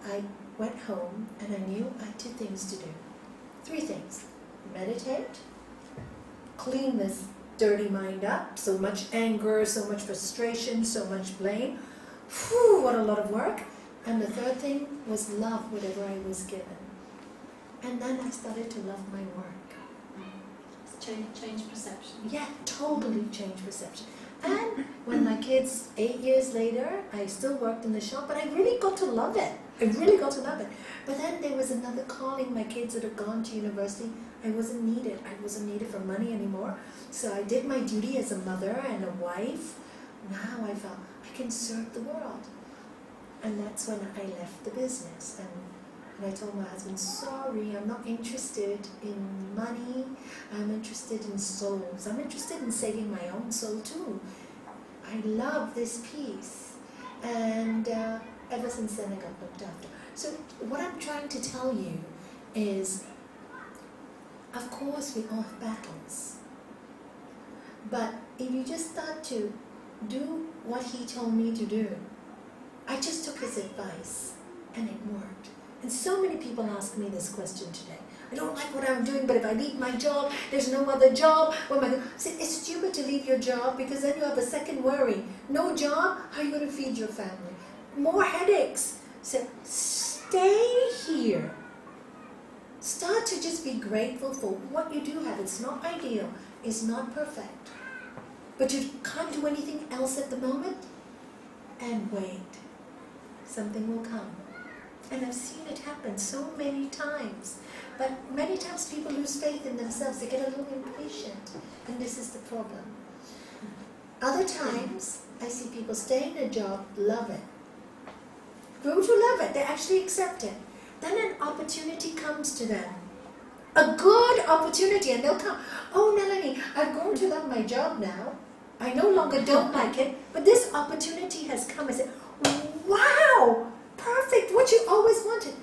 S1: I went home and I knew I had 2 things to do. 3 things. Meditate, clean this dirty mind up, so much anger, so much frustration, so much blame. Whew, what a lot of work. And the 3rd thing was love whatever I was given. And then I started to love my work.
S6: Change perception.
S1: Yeah, totally changed perception. And when my kids, 8 years later, I still worked in the shop, but I really got to love it. I really got to love it. But then there was another calling. My kids had gone to university. I wasn't needed. I wasn't needed for money anymore. So I did my duty as a mother and a wife. Now I felt I can serve the world. And that's when I left the business. And I told my husband, sorry, I'm not interested in money. I'm interested in souls. I'm interested in saving my own soul too. I love this piece. And ever since then I got looked after. So what I'm trying to tell you is, of course we all have battles. But if you just start to do what he told me to do, I just took his advice and it worked. And so many people ask me this question today. I don't like what I'm doing, but if I leave my job, there's no other job. What am I going to say? It's stupid to leave your job because then you have a second worry. No job, how are you going to feed your family? More headaches. So stay here. Start to just be grateful for what you do have. It's not ideal. It's not perfect. But you can't do anything else at the moment. And wait. Something will come. And I've seen it happen so many times. But many times people lose faith in themselves. They get a little impatient. And this is the problem. Other times, I see people stay in a job, love it. Grow to love it. They actually accept it. Then an opportunity comes to them. A good opportunity. And they'll come, oh, Nalanie, I've grown to love my job now. I no longer don't like it. But this opportunity has come. I said, wow! Perfect, what you always wanted.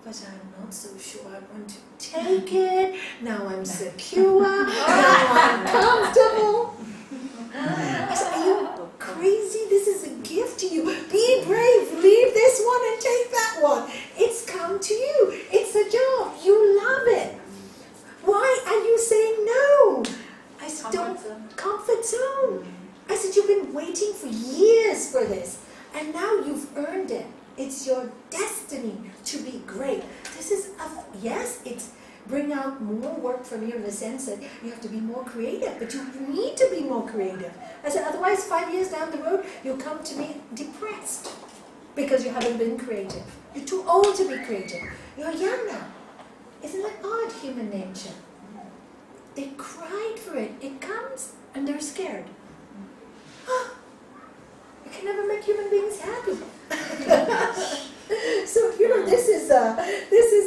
S1: But I'm not so sure I want to take it. Now I'm secure. Now I'm comfortable. I said, are you crazy? This is a gift to you. Be brave. Leave this one and take that one. It's come to you. It's a job. You love it. Why are you saying no? I said, comfort zone. I said, you've been waiting for years for this. And now you've earned it. It's your destiny to be great. This is, yes, it's bring out more work from you in the sense that you have to be more creative, but you need to be more creative. I said, otherwise 5 years down the road, you'll come to me depressed because you haven't been creative. You're too old to be creative. You're young now. Isn't that odd, human nature? They cried for it. It comes and they're scared. You can never make human beings happy. So this is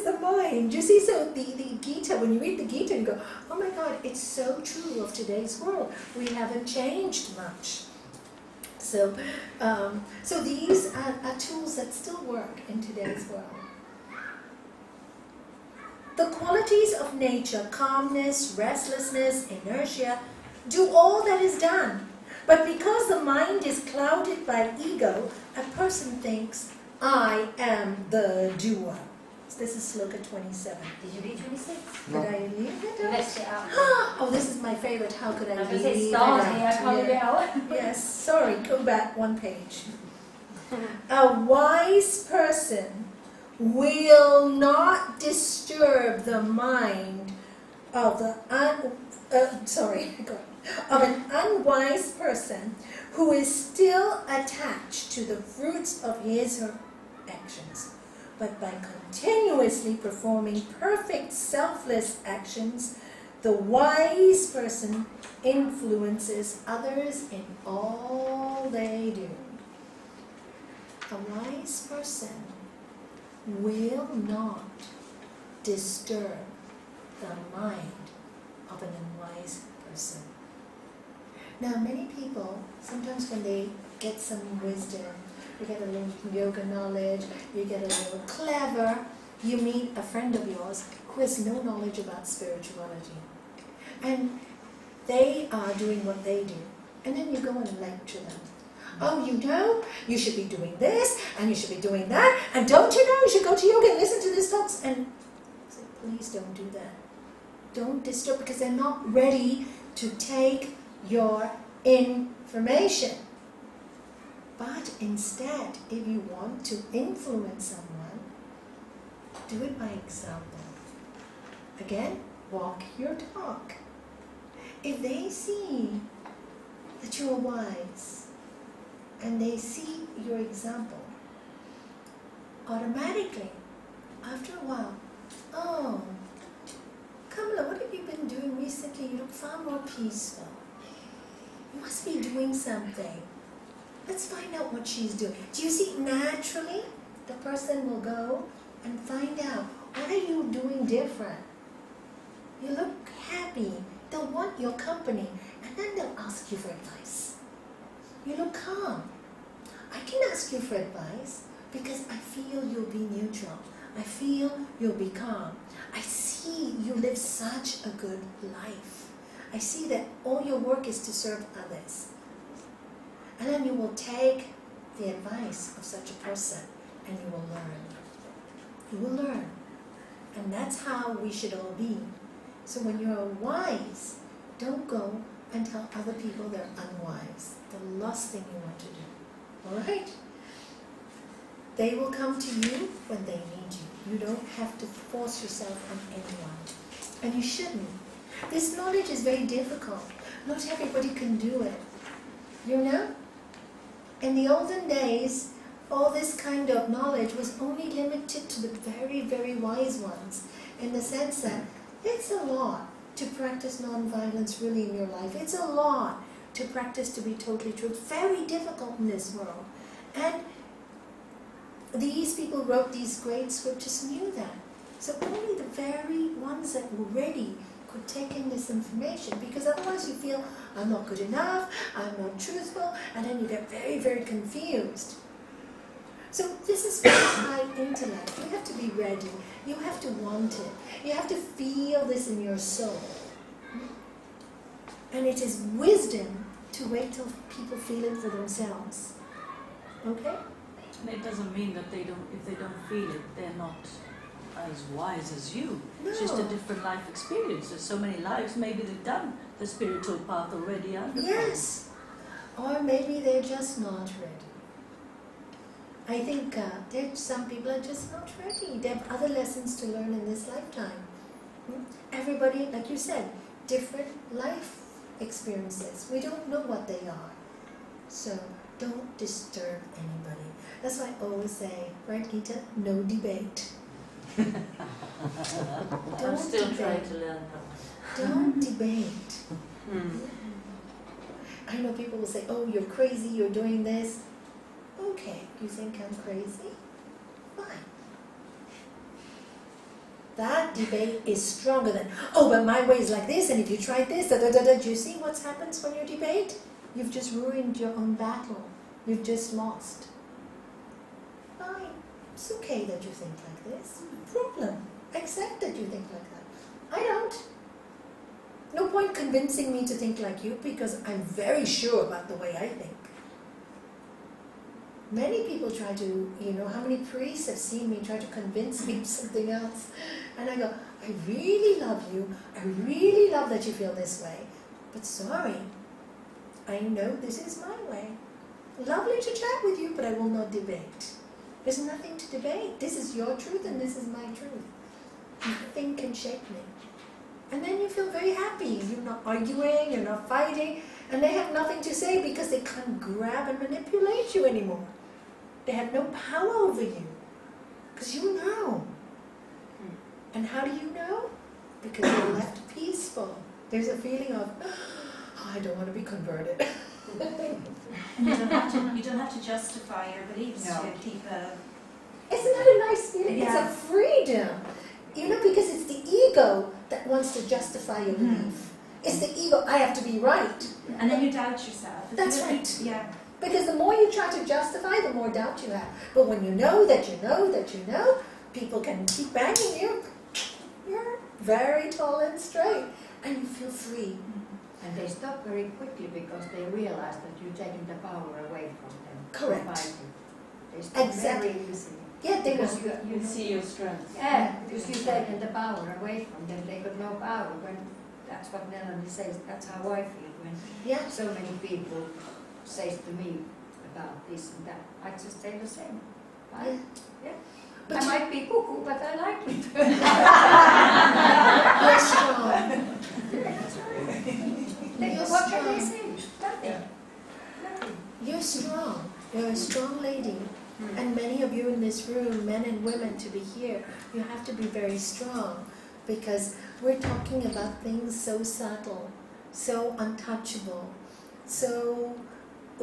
S1: the mind. You see, so the Gita, when you read the Gita, you go, oh my God, it's so true of today's world. We haven't changed much. So these are tools that still work in today's world. The qualities of nature, calmness, restlessness, inertia, do all that is done. But because the mind is clouded by ego, a person thinks, I am the doer. So this is Sloka 27.
S2: Did you read 26?
S1: Did I leave it
S2: You
S1: out?
S2: left it out.
S1: Oh, this is my favorite. How could I
S2: I was
S1: leave
S2: going to say
S1: it
S2: stars
S1: out?
S2: here, I can't leave it out.
S1: Yes, sorry, go back one page. A wise person will not disturb the mind of of an unwise person who is still attached to the fruits of his or her actions. But by continuously performing perfect selfless actions, the wise person influences others in all they do. A wise person will not disturb the mind of an unwise person. Now, many people, sometimes when they get some wisdom, you get a little yoga knowledge, you get a little clever, you meet a friend of yours who has no knowledge about spirituality. And they are doing what they do. And then you go and lecture them. Oh, you should be doing this, and you should be doing that, and don't you know, you should go to yoga and listen to these talks. And I said, please don't do that. Don't disturb, because they're not ready to take your information. But instead, if you want to influence someone, do it by example. Again, walk your talk. If they see that you are wise and they see your example, automatically, after a while, oh, Kamala, what have you been doing recently? You look far more peaceful. You must be doing something. Let's find out what she's doing. Do you see, naturally, the person will go and find out, what are you doing different? You look happy. They'll want your company, and then they'll ask you for advice. You look calm. I can ask you for advice because I feel you'll be neutral. I feel you'll be calm. I see you live such a good life. I see that all your work is to serve others. And then you will take the advice of such a person and you will learn. You will learn. And that's how we should all be. So when you're wise, don't go and tell other people they're unwise. The last thing you want to do. Alright? They will come to you when they need you. You don't have to force yourself on anyone. And you shouldn't. This knowledge is very difficult. Not everybody can do it. You know? In the olden days, all this kind of knowledge was only limited to the very, very wise ones, in the sense that it's a lot to practice non-violence really in your life. It's a lot to practice to be totally true. It's very difficult in this world. And these people who wrote these great scriptures knew that. So only the very ones that were ready could take in this information, because otherwise you feel, I'm not good enough, I'm not truthful, and then you get very, very confused. So this is very high intellect. You have to be ready. You have to want it. You have to feel this in your soul. And it is wisdom to wait till people feel it for themselves. Okay?
S3: And it doesn't mean that if they don't feel it, they're not as wise as you.
S1: No.
S3: It's just a different life experience. There's so many lives, maybe they've done the spiritual path already.
S1: Yes. Or maybe they're just not ready. I think some people are just not ready. They have other lessons to learn in this lifetime. Everybody, like you said, different life experiences. We don't know what they are. So don't disturb anybody. That's why I always say, right, Gita? No debate.
S5: I'm still trying to learn that.
S1: Don't debate. I know people will say, oh, you're crazy, you're doing this. Okay, you think I'm crazy? Fine. That debate is stronger than, oh, but my way is like this, and if you try this, da da da da. Do you see what happens when you debate? You've just ruined your own battle. You've just lost. Fine. It's okay that you think like this. No problem. Accept that you think like that. I don't. No point convincing me to think like you, because I'm very sure about the way I think. Many people try to, how many priests have seen me try to convince me of something else? And I go, I really love you. I really love that you feel this way. But sorry, I know this is my way. Lovely to chat with you, but I will not debate. There's nothing to debate. This is your truth and this is my truth. Nothing can shake me. And then you feel very happy. You're not arguing, you're not fighting, and they have nothing to say because they can't grab and manipulate you anymore. They have no power over you because you know. And how do you know? Because you're left peaceful. There's a feeling of, oh, I don't want to be converted.
S8: And you don't have to justify your beliefs to keep a...
S1: Isn't that a nice feeling?
S8: Yeah.
S1: It's a freedom. Because it's the ego that wants to justify your belief. It's the ego, I have to be right.
S8: And then you doubt yourself.
S1: That's right.
S8: Yeah.
S1: Because the more you try to justify, the more doubt you have. But when you know that you know that you know, people can keep banging you. You're very tall and straight. And you feel free.
S9: And they stop very quickly because they realize that you're taking the power away from them.
S1: Correct.
S9: Fighting. They stop
S1: Exactly.
S9: very easily.
S1: Yeah, they
S9: Because
S1: will.
S9: you
S5: see your strengths.
S9: yeah, because you've taken the power away from them. They got no power. When that's what Nalanie says. That's how I feel when
S1: Yeah.
S9: so many people say to me about this and that. I just say the same.
S1: Yeah.
S9: I might be cuckoo, but I like it.
S1: You're strong.
S9: What can they say? Nothing. Nothing.
S1: You're strong. You're a strong lady. And many of you in this room, men and women, to be here, you have to be very strong, because we're talking about things so subtle, so untouchable, so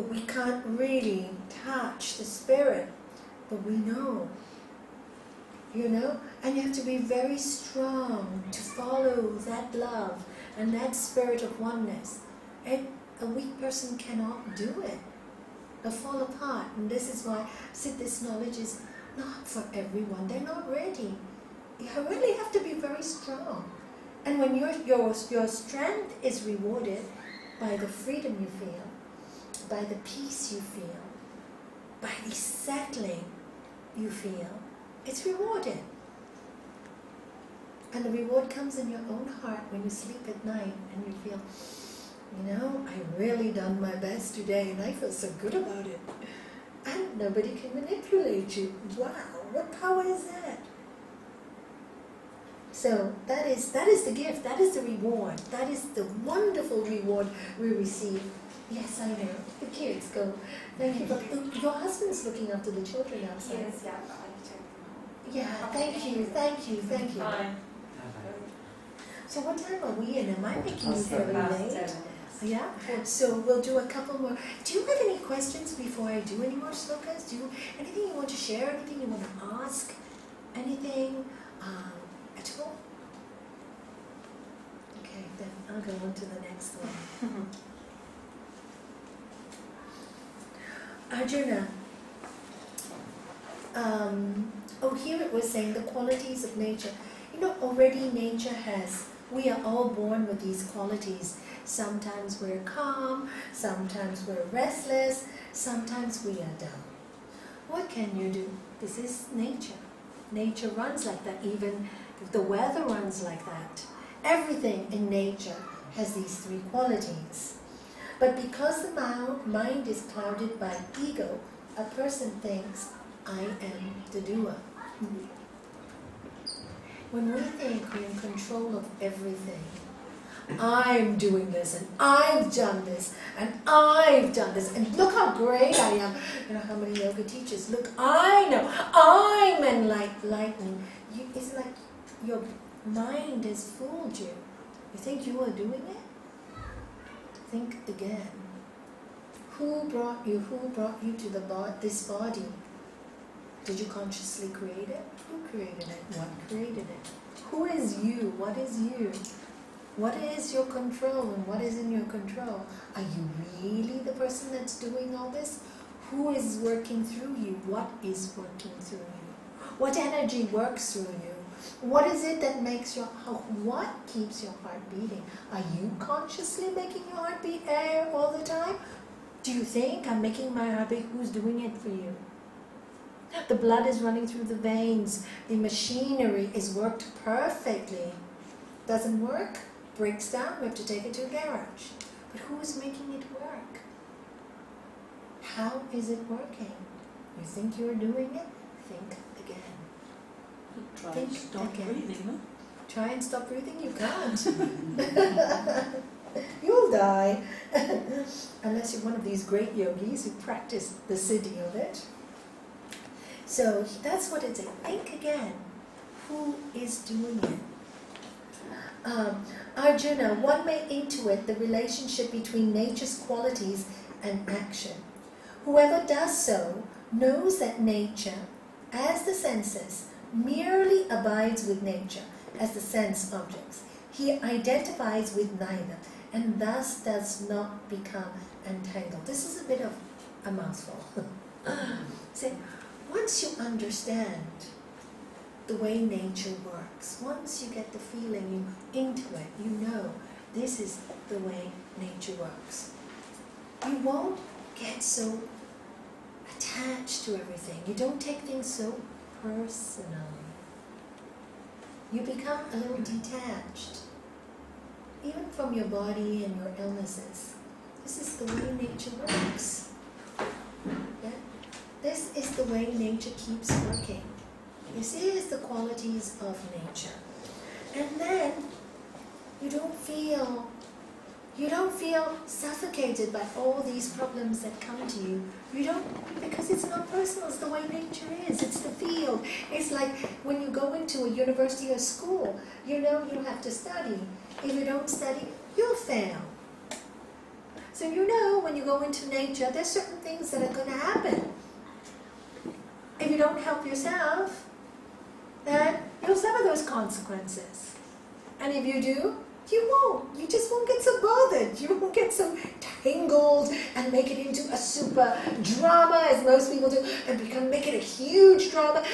S1: we can't really touch the spirit, but we know. You know? And you have to be very strong to follow that love and that spirit of oneness. And a weak person cannot do it. They'll fall apart. And this is why this knowledge is not for everyone. They're not ready. You really have to be very strong. And when your strength is rewarded by the freedom you feel, by the peace you feel, by the settling you feel, it's rewarded. And the reward comes in your own heart when you sleep at night and you feel, you know, I really done my best today and I feel so good about it. And nobody can manipulate you. Wow, what power is that? So that is the gift, that is the reward, that is the wonderful reward we receive. Yes, I know. The kids go. Thank you. But your husband's looking after the children outside.
S8: Yes, yeah, but I check them
S1: Yeah, thank you, thank you, thank you.
S5: Fine.
S1: So what time are we in? Am I making you very
S5: Past
S1: late?
S5: 7.
S1: Yeah, so we'll do a couple more. Do you have any questions before I do any more slokas? Anything you want to share? Anything you want to ask? Anything at all? Okay, then I'll go on to the next one. Arjuna. Here it was saying the qualities of nature. You know, already nature has, we are all born with these qualities. Sometimes we're calm, sometimes we're restless, sometimes we are dumb. What can you do? This is nature. Nature runs like that. Even the weather runs like that. Everything in nature has these three qualities. But because the mind is clouded by ego, a person thinks, I am the doer. When we think we're in control of everything, I'm doing this, and I've done this, and I've done this, and look how great I am. You know how many yoga teachers, look, I know, I'm enlightening. It's like your mind has fooled you. You think you are doing it? Think again. Who brought you to this body? Did you consciously create it? Who created it? What created it? Who is you? What is you? What is your control and what is in your control? Are you really the person that's doing all this? Who is working through you? What is working through you? What energy works through you? What is it that makes what keeps your heart beating? Are you consciously making your heart beat all the time? Do you think I'm making my heart beat? Who's doing it for you? The blood is running through the veins. The machinery is worked perfectly. Doesn't work? Breaks down, we have to take it to a garage. But who is making it work? How is it working? You think you're doing it? Think again.
S3: Try
S1: Think
S3: and stop
S1: again.
S3: breathing, no?
S1: Try and stop breathing? You can't. You'll die. Unless you're one of these great yogis who practice the siddhi of it. So that's what it's saying. Think again. Who is doing it? Arjuna, one may intuit the relationship between nature's qualities and action. Whoever does so knows that nature, as the senses, merely abides with nature, as the sense objects. He identifies with neither, and thus does not become entangled. This is a bit of a mouthful. So, once you understand the way nature works, once you get the feeling, you into it, you know this is the way nature works. You won't get so attached to everything. You don't take things so personal. You become a little detached, even from your body and your illnesses. This is the way nature works. Yeah? This is the way nature keeps working. This is the qualities of nature. And then you don't feel suffocated by all these problems that come to you. You don't, because it's not personal, it's the way nature is, it's the field. It's like when you go into a university or school, you know you have to study. If you don't study, you'll fail. So you know when you go into nature, there's certain things that are going to happen. If you don't help yourself, then you'll suffer those consequences. And if you do, you won't. You just won't get so bothered. You won't get so tangled and make it into a super drama, as most people do, and make it a huge drama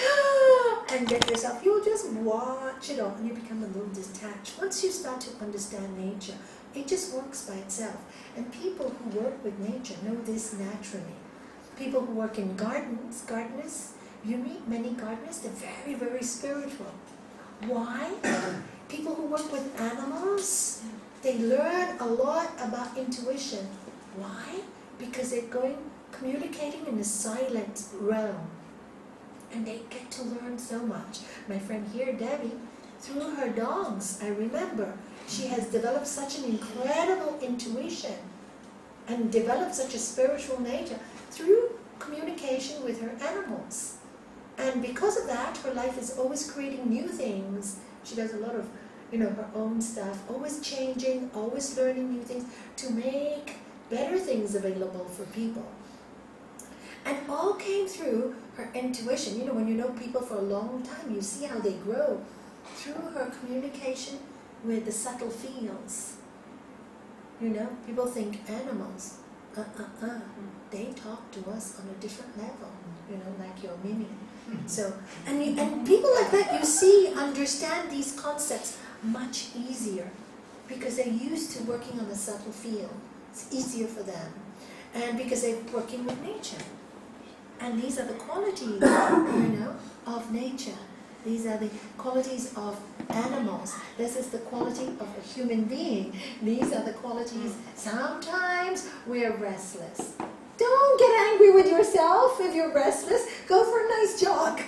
S1: and get yourself. You'll just watch it all and you become a little detached. Once you start to understand nature, it just works by itself. And people who work with nature know this naturally. People who work in gardeners, you meet many gardeners, they're very, very spiritual. Why? People who work with animals, they learn a lot about intuition. Why? Because they're communicating in the silent realm. And they get to learn so much. My friend here, Debbie, through her dogs, I remember, she has developed such an incredible intuition and developed such a spiritual nature through communication with her animals. And because of that, her life is always creating new things. She does a lot of, her own stuff, always changing, always learning new things to make better things available for people. And all came through her intuition. When you know people for a long time, you see how they grow through her communication with the subtle fields. People think animals, they talk to us on a different level, like your Mimi. So, and people like that, you see, understand these concepts much easier because they're used to working on a subtle field. It's easier for them. And because they're working with nature. And these are the qualities, of nature. These are the qualities of animals. This is the quality of a human being. These are the qualities. Sometimes we're restless. Don't get angry with yourself if you're restless. Go for a nice jog.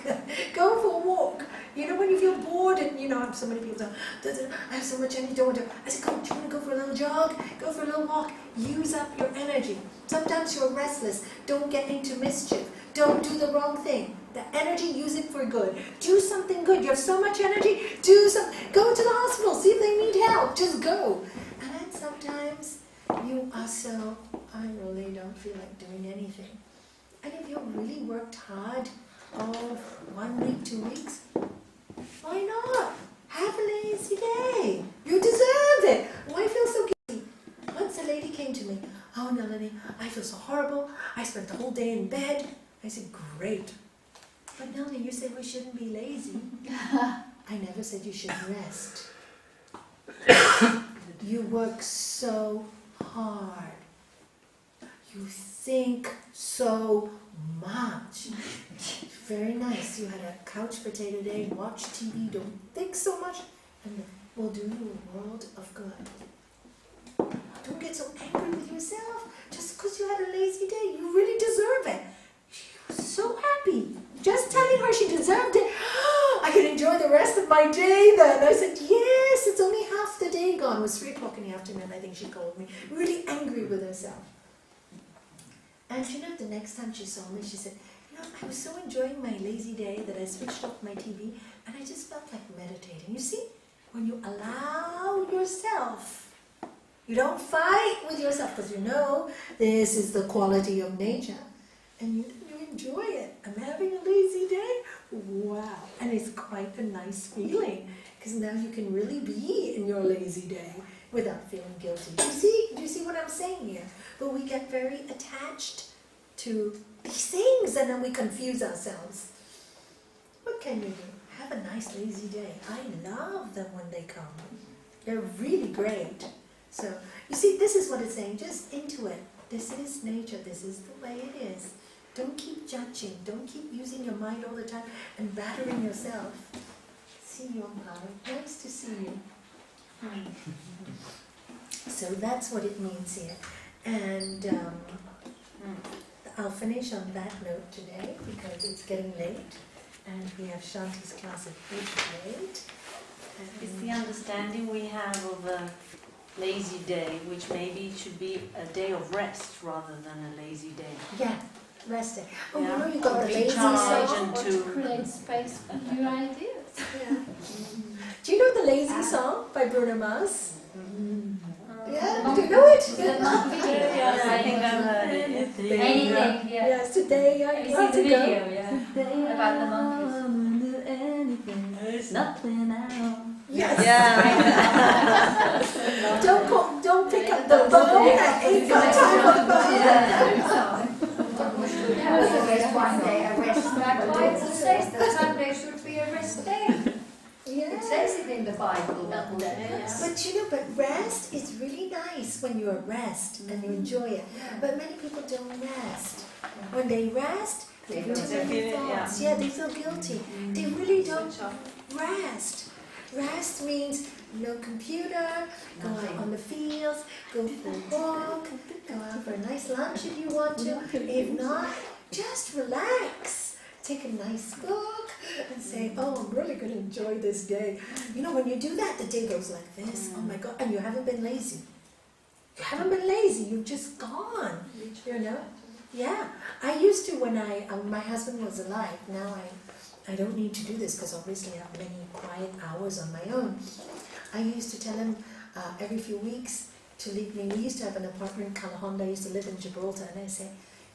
S1: Go for a walk. When you feel bored and, so many people say, I have so much energy, don't want to. I said, do you want to go for a little jog? Go for a little walk. Use up your energy. Sometimes you're restless. Don't get into mischief. Don't do the wrong thing. The energy, use it for good. Do something good. You have so much energy. Go to the hospital. See if they need help. Just go. And then sometimes you are so, I really don't feel like doing anything. And if you really worked hard, 1 week, 2 weeks, why not? Have a lazy day. You deserve it. Why feel so guilty? Once a lady came to me, oh Nalanie, I feel so horrible. I spent the whole day in bed. I said, great. But Nalanie, you said we shouldn't be lazy. I never said you should rest. You work so hard. You think so much. Very nice. You had a couch potato day, watch TV, don't think so much, and it will do you a world of good. Don't get so angry with yourself just because you had a lazy day. You really deserve it. She was so happy. Just telling her she deserved it. I can enjoy the rest of my day then. I said, yes, it's only half the day gone. It was 3 o'clock in the afternoon, I think she called me. Really angry with herself. And the next time she saw me, she said, I was so enjoying my lazy day that I switched off my TV and I just felt like meditating. You see, when you allow yourself, you don't fight with yourself because this is the quality of nature. And you enjoy it. I'm having a lazy day. Wow. And it's quite a nice feeling because now you can really be in your lazy day without feeling guilty. Do you see what I'm saying here? But we get very attached to these things and then we confuse ourselves. What can you do? Have a nice lazy day. I love them when they come. They're really great. So, you see, this is what it's saying. Just into it. This is nature. This is the way it is. Don't keep judging. Don't keep using your mind all the time and battering yourself. See you, Amparo. Nice to see you. So that's what it means here. And I'll finish on that note today because it's getting late and we have Shanti's class at 8.
S5: It's the understanding we have of a lazy day, which maybe should be a day of rest rather than a lazy day.
S1: Yeah, resting. Oh,
S5: Yeah.
S1: you know you got
S6: Or
S1: the lazy
S5: recharge
S1: song?
S5: and
S6: Or
S5: to-
S6: to create space for new ideas.
S1: Yeah. Do you know the lazy song by Bruno Mars? Yeah, do you know it?
S5: Yeah, I think I've heard it.
S2: Anything, yeah.
S1: Yes, today I
S2: Have you
S1: got
S2: seen
S1: to
S2: the
S1: go.
S2: video, yeah? About the monkeys.
S3: There's nothing else.
S1: Yes.
S5: Yeah.
S1: Don't pick up the phone. Ain't got time for the phone.
S9: There was always one day a rest. The Bible says that Sunday should be a rest day.
S1: Yeah.
S9: It says it in the Bible.
S1: But you know, but rest is really nice when you're at rest and you enjoy it. But many people don't rest. When they rest, they have too many thoughts. Yeah, they feel guilty. They really don't rest. Rest means no computer, go out on the fields, go for a walk, go out for a nice lunch if you want to. If not, just relax. Take a nice book and say, oh, I'm really going to enjoy this day. You know, when you do that, the day goes like this. Oh my God, and you haven't been lazy. You haven't been lazy, you've just gone. You know? Yeah. I used to when my husband was alive. Now I don't need to do this because obviously I have many quiet hours on my own. I used to tell him every few weeks to leave me. We used to have an apartment in Kalahonda. I used to live in Gibraltar, and I say,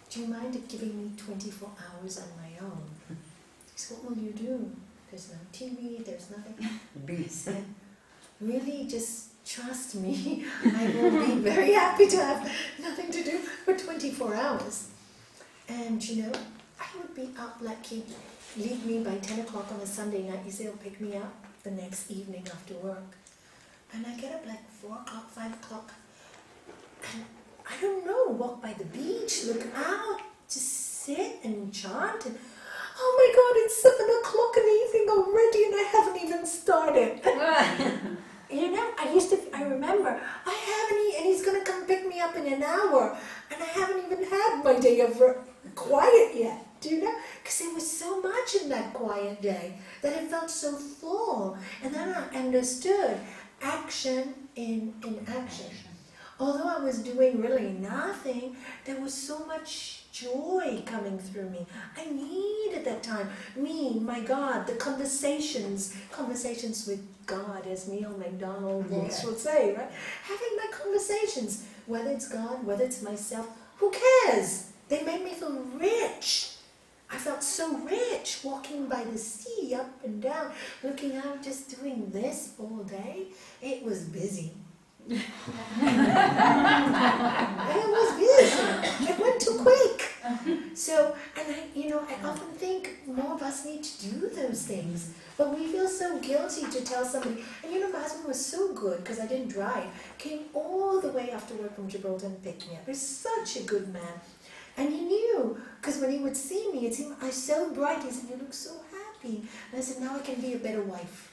S1: do you mind giving me 24 hours on my own? He said, what will you do? There's no TV, there's nothing. I said, really, just trust me. I will be very happy to have nothing to do for 24 hours. And you know, I would be up like he'd leave me by 10 o'clock on a Sunday night. He said he'll pick me up the next evening after work. And I get up like 4 o'clock, 5 o'clock. And I don't know, walk by the beach, look out, just sit and chant. And oh my God, it's 7 o'clock in the evening already and I haven't even started. You know, I remember, I haven't eaten, and he's going to come pick me up in an hour. And I haven't even had my day of quiet yet. Do you know? Because there was so much in that quiet day that it felt so full. And then I understood action in action. Although I was doing really nothing, there was so much joy coming through me. I needed that time. Me, my God, the conversations with God, as Neil MacDonald once would say, right? Having my conversations, whether it's God, whether it's myself, who cares? They made me feel rich. I felt so rich walking by the sea, up and down, looking out, just doing this all day. It was busy. I was busy. It went too quick. So, and I often think more of us need to do those things. But we feel so guilty to tell somebody. And you know, my husband was so good because I didn't drive. Came all the way after work from Gibraltar and picked me up. He's such a good man. And he knew, because when he would see me, it seemed I was so bright. He said, you look so happy. And I said, now I can be a better wife.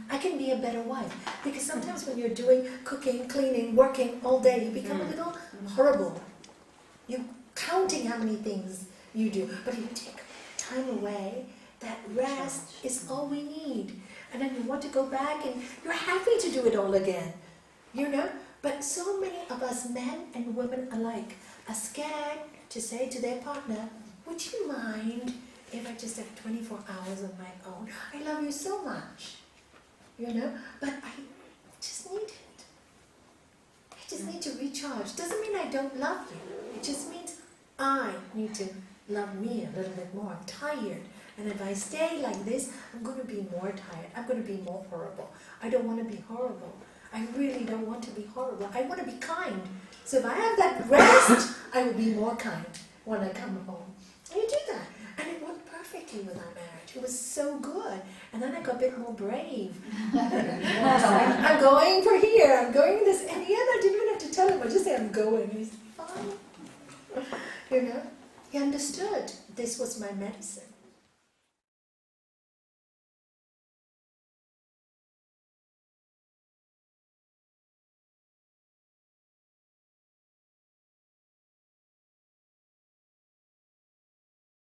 S1: I can be a better wife. Because sometimes when you're doing cooking, cleaning, working all day, you become a little horrible. You're counting how many things you do. But if you take time away, that rest is all we need. And then you want to go back and you're happy to do it all again. You know? But so many of us, men and women alike, are scared to say to their partner, would you mind if I just have 24 hours of my own? I love you so much, you know, but I just need it. I just need to recharge. Doesn't mean I don't love you. It just means I need to love me a little bit more. I'm tired. And if I stay like this, I'm going to be more tired. I'm going to be more horrible. I don't want to be horrible. I really don't want to be horrible. I want to be kind. So if I have that rest, I will be more kind when I come home. And you do that. And it worked perfectly with our marriage. It was so good. And then I got a bit more brave. I'm going for here. I'm going this. And in the end, I didn't even have to tell him. I just say, I'm going. And he's fine. You know? He understood this was my medicine.